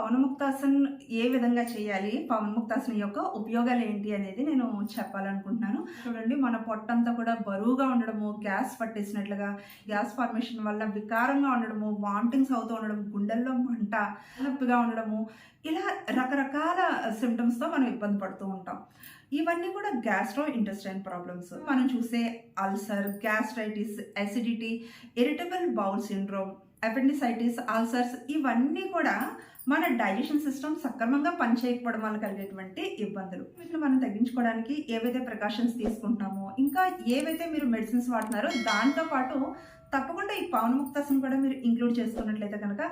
పవనముక్తాసన్ ఏ విధంగా చేయాలి, పవనముక్తాసన్ యొక్క ఉపయోగాలు ఏంటి అనేది నేను చెప్పాలనుకుంటున్నాను. చూడండి, మన పొట్టంతా కూడా బరువుగా ఉండడము, గ్యాస్ పట్టేసినట్లుగా, గ్యాస్ ఫార్మేషన్ వల్ల వికారంగా ఉండడము, వామిటింగ్స్ అవుతూ ఉండడం, గుండెల్లో మంట, నొప్పిగా ఉండడము, ఇలా రకరకాల సిమ్టమ్స్తో మనం ఇబ్బంది పడుతూ ఉంటాం. ఇవన్నీ కూడా గ్యాస్ట్రో ఇంటెస్టైన్ ప్రాబ్లమ్స్. మనం చూసే ulcer, gastritis, acidity, irritable bowel syndrome, appendicitis, ulcers, ఇవన్నీ కూడా మన డైజెషన్ సిస్టమ్ సక్రమంగా పనిచేయకపోవడం వల్ల కలిగేటువంటి ఇబ్బందులు. వీటిని మనం తగ్గించుకోవడానికి ఏవైతే ప్రికాషన్స్ తీసుకుంటున్నామో, ఇంకా ఏవైతే మీరు మెడిసిన్స్ వాడుతున్నారో దాంతో పాటు తప్పకుండా ఈ పవనముక్తాసన్ కూడా మీరు ఇంక్లూడ్ చేసుకున్నట్లయితే కనుక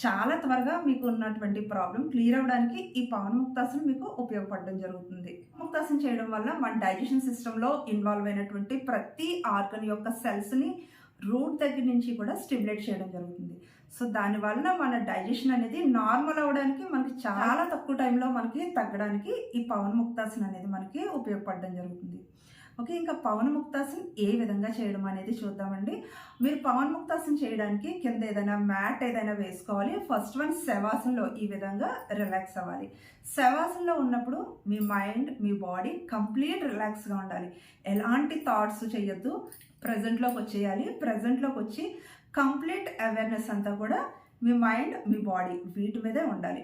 చాలా త్వరగా మీకు ఉన్నటువంటి ప్రాబ్లం క్లియర్ అవ్వడానికి ఈ పవనముక్తాసన్ మీకు ఉపయోగపడడం జరుగుతుంది. ముక్తాసన్ చేయడం వల్ల మన డైజెషన్ సిస్టంలో ఇన్వాల్వ్ అయినటువంటి ప్రతి ఆర్గన్ యొక్క సెల్స్ని రూట్ దగ్గర నుంచి కూడా స్టిమ్యులేట్ చేయడం జరుగుతుంది. సో దానివల్ల మన డైజెషన్ అనేది నార్మల్ అవ్వడానికి, మనకి చాలా తక్కువ టైంలో మనకి తగ్గడానికి ఈ పవనముక్తాసన్ అనేది మనకి ఉపయోగపడడం జరుగుతుంది. ఓకే, ఇంకా పవనముక్తాసన్ ఏ విధంగా చేయడం అనేది చూద్దామండి. మీరు పవనముక్తాసన్ చేయడానికి కింద ఏదైనా మ్యాట్ ఏదైనా వేసుకోవాలి. ఫస్ట్ వన్ శవాసనలో ఈ విధంగా రిలాక్స్ అవ్వాలి. శవాసనలో ఉన్నప్పుడు మీ మైండ్, మీ బాడీ కంప్లీట్ రిలాక్స్గా ఉండాలి. ఎలాంటి థాట్స్ చేయొద్దు, ప్రజెంట్లోకి వచ్చేయాలి. ప్రజెంట్లోకి వచ్చి కంప్లీట్ అవేర్నెస్ అంతా కూడా మీ మైండ్, మీ బాడీ వీటి మీదే ఉండాలి.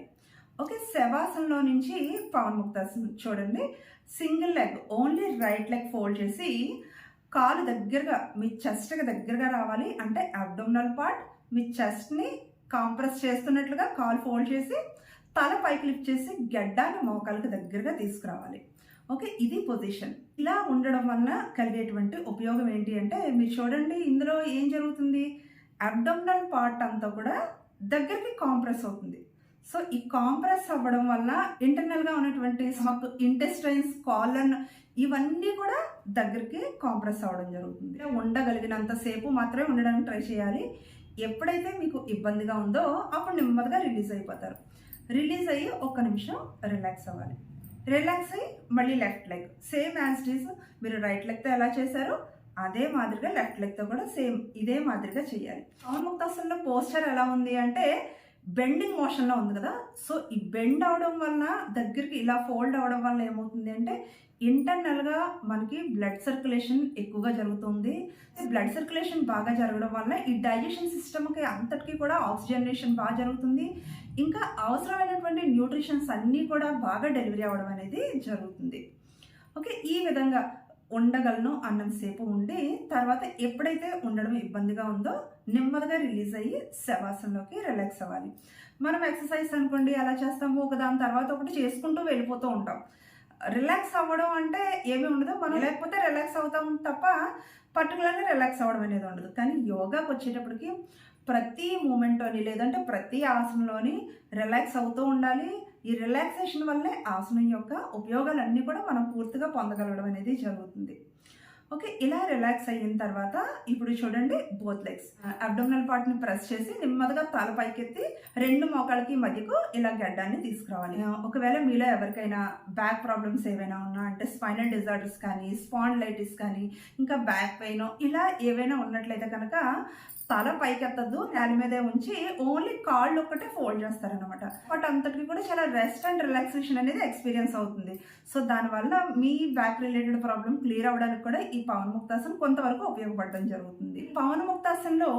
ఓకే, శవాసనలో నుంచి పవనముక్తాసన్ చూడండి. Single leg, only right leg fold చేసి కాలు దగ్గరగా మీ చెస్ట్కి దగ్గరగా రావాలి. అంటే అబ్డోమినల్ పార్ట్ మీ చెస్ట్ని కాంప్రెస్ చేస్తున్నట్లుగా కాలు ఫోల్డ్ చేసి తల పైకి లిఫ్ట్ చేసి గడ్డాన్ని మోకాలకు దగ్గరగా తీసుకురావాలి. ఓకే, ఇది పొజిషన్. ఇలా ఉండడం వల్ల కలిగేటువంటి ఉపయోగం ఏంటి అంటే, మీరు చూడండి ఇందులో ఏం జరుగుతుంది, అబ్డోమినల్ పార్ట్ అంతా కూడా దగ్గరికి కాంప్రెస్ అవుతుంది. సో ఈ కాంప్రెస్ అవ్వడం వల్ల ఇంటర్నల్గా ఉన్నటువంటి స్టమక్, ఇంటెస్టైన్స్, కాలన్, ఇవన్నీ కూడా దగ్గరికి కాంప్రెస్ అవ్వడం జరుగుతుంది. ఉండగలిగినంత సేపు మాత్రమే ఉండడానికి ట్రై చేయాలి. ఎప్పుడైతే మీకు ఇబ్బందిగా ఉందో అప్పుడు నెమ్మదిగా రిలీజ్ అయిపోతారు. రిలీజ్ అయ్యి 1 నిమిషం రిలాక్స్ అవ్వాలి. రిలాక్స్ అయ్యి మళ్ళీ left leg same as it is. మీరు రైట్ లెగ్తో ఎలా చేశారో అదే మాదిరిగా లెఫ్ట్ లెగ్తో కూడా సేమ్ ఇదే మాదిరిగా చేయాలి. పవనముక్తాసన్లో పోస్చర్ ఎలా ఉంది అంటే బెండింగ్ మోషన్లో ఉంది కదా. సో ఈ బెండ్ అవడం వలన, దగ్గరికి ఇలా ఫోల్డ్ అవడం వల్ల ఏమవుతుంది అంటే ఇంటర్నల్గా మనకి బ్లడ్ సర్క్యులేషన్ ఎక్కువగా జరుగుతుంది. బ్లడ్ సర్క్యులేషన్ బాగా జరగడం వల్ల ఈ డైజెషన్ సిస్టమ్కి అంతటికీ కూడా ఆక్సిజనేషన్ బాగా జరుగుతుంది. ఇంకా అవసరమైనటువంటి న్యూట్రిషన్స్ అన్నీ కూడా బాగా డెలివరీ అవ్వడం అనేది జరుగుతుంది. ఓకే, ఈ విధంగా ఉండగలను అన్నంతసేపు ఉండి తర్వాత ఎప్పుడైతే ఉండడం ఇబ్బందిగా ఉందో నెమ్మదిగా రిలీజ్ అయ్యి శవాసనలోకి రిలాక్స్ అవ్వాలి. మనం ఎక్సర్సైజ్ అనుకోండి ఎలా చేస్తాము, ఒకదాని తర్వాత ఒకటి చేసుకుంటూ వెళ్ళిపోతూ ఉంటాం. రిలాక్స్ అవ్వడం అంటే ఏమీ ఉండదు, మనం లేకపోతే రిలాక్స్ అవుతాం తప్ప పర్టికులర్గా రిలాక్స్ అవ్వడం అనేది ఉండదు. కానీ యోగాకి వచ్చేటప్పటికి ప్రతి మూమెంట్లోని లేదంటే ప్రతి ఆసనంలోని రిలాక్స్ అవుతూ ఉండాలి. ఈ రిలాక్సేషన్ వల్లే ఆసనం యొక్క ఉపయోగాలన్నీ కూడా మనం పూర్తిగా పొందగలగడం అనేది జరుగుతుంది. ఓకే, ఇలా రిలాక్స్ అయిన తర్వాత ఇప్పుడు చూడండి బోత్ లెగ్స్ అబ్డోమినల్ పార్ట్ని ప్రెస్ చేసి నెమ్మదిగా తల పైకెత్తి 2 మోకాళ్ళకి మధ్యకు ఇలా గడ్డాన్ని తీసుకురావాలి. ఒకవేళ మీలో ఎవరికైనా బ్యాక్ ప్రాబ్లమ్స్ ఏవైనా ఉన్నా అంటే స్పైనల్ డిజార్డర్స్ కానీ, స్పాండిలైటిస్ కానీ, ఇంకా బ్యాక్ పెయిన్ ఇలా ఏవైనా ఉన్నట్లయితే కనుక తల పైకెత్తద్దు, నేల మీదే ఉంచి ఓన్లీ కాళ్ళు ఒక్కటే ఫోల్డ్ చేస్తారనమాట. బట్ అంతటికి కూడా చాలా రెస్ట్ అండ్ రిలాక్సేషన్ అనేది ఎక్స్పీరియన్స్ అవుతుంది. సో దానివల్ల మీ బ్యాక్ రిలేటెడ్ ప్రాబ్లం క్లియర్ అవ్వడానికి కూడా ఈ పవనముక్తాసన్ కొంతవరకు ఉపయోగపడడం జరుగుతుంది. పవనముక్తాసన్లో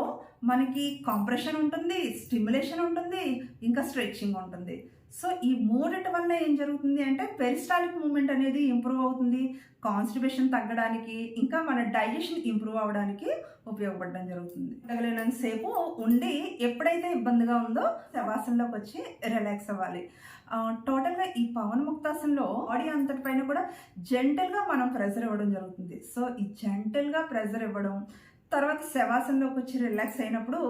మనకి కాంప్రెషన్ ఉంటుంది, స్టిమ్యులేషన్ ఉంటుంది, ఇంకా స్ట్రెచ్చింగ్ ఉంటుంది. సో ఈ మూడిటి వల్ల ఏం జరుగుతుంది అంటే పెరిస్టాలిక్ మూమెంట్ అనేది ఇంప్రూవ్ అవుతుంది, కాన్స్టిపేషన్ తగ్గడానికి, ఇంకా మన డైజెషన్ ఇంప్రూవ్ అవ్వడానికి ఉపయోగపడడం జరుగుతుంది. తగలేనంత సేపు ఉండి ఎప్పుడైతే ఇబ్బందిగా ఉందో శవాసనలోకి వచ్చి రిలాక్స్ అవ్వాలి. టోటల్గా ఈ పవనముక్తాసన్లో బాడీ అంతటిపైన కూడా జెంటల్గా మనం ప్రెజర్ ఇవ్వడం జరుగుతుంది. సో ఈ జెంటల్గా ప్రెజర్ ఇవ్వడం, తర్వాత శవాసనలోకి వచ్చి రిలాక్స్ అయినప్పుడు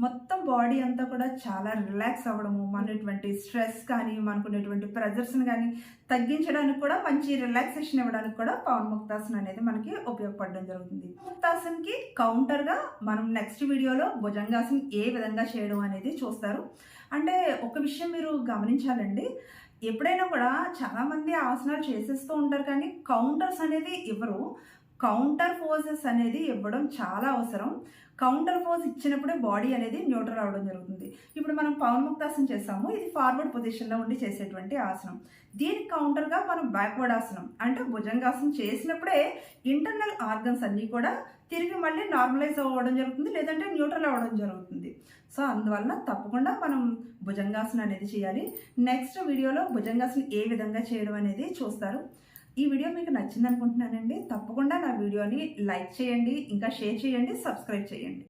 మొత్తం బాడీ అంతా కూడా చాలా రిలాక్స్ అవ్వడము, మనటువంటి స్ట్రెస్ కానీ, మనకున్నటువంటి ప్రెజర్స్ని కానీ తగ్గించడానికి కూడా, మంచి రిలాక్సేషన్ ఇవ్వడానికి కూడా పవనముక్తాసన్ అనేది మనకి ఉపయోగపడడం జరుగుతుంది. ముక్తాసన్కి కౌంటర్గా మనం నెక్స్ట్ వీడియోలో భుజంగాసన్ ఏ విధంగా చేయడం అనేది చూస్తారు. అంటే ఒక విషయం మీరు గమనించాలండి, ఎప్పుడైనా కూడా చాలామంది ఆసనాలు చేసేస్తూ ఉంటారు కానీ కౌంటర్స్ అనేది ఇవ్వరు. కౌంటర్ పోజెస్ అనేది ఇవ్వడం చాలా అవసరం. కౌంటర్ పోజ్ ఇచ్చినప్పుడే బాడీ అనేది న్యూట్రల్ అవ్వడం జరుగుతుంది. ఇప్పుడు మనం పవన్ముక్తాసనం చేస్తాము. ఇది ఫార్వర్డ్ పొజిషన్లో ఉండి చేసేటువంటి ఆసనం. దీనికి కౌంటర్గా మనం బ్యాక్వర్డ్ ఆసనం అంటే భుజంగాసనం చేసినప్పుడే ఇంటర్నల్ ఆర్గన్స్ అన్నీ కూడా తిరిగి మళ్ళీ నార్మలైజ్ అవ్వడం జరుగుతుంది, లేదంటే న్యూట్రల్ అవ్వడం జరుగుతుంది. సో అందువల్ల తప్పకుండా మనం భుజంగాసనం అనేది చేయాలి. నెక్స్ట్ వీడియోలో భుజంగాసనం ఏ విధంగా చేయడం అనేది చూస్తారు. ఈ వీడియో మీకు నచ్చింది అనుకుంటున్నానండి. తప్పకుండా నా వీడియోని లైక్ చేయండి, ఇంకా షేర్ చేయండి, సబ్స్క్రైబ్ చేయండి.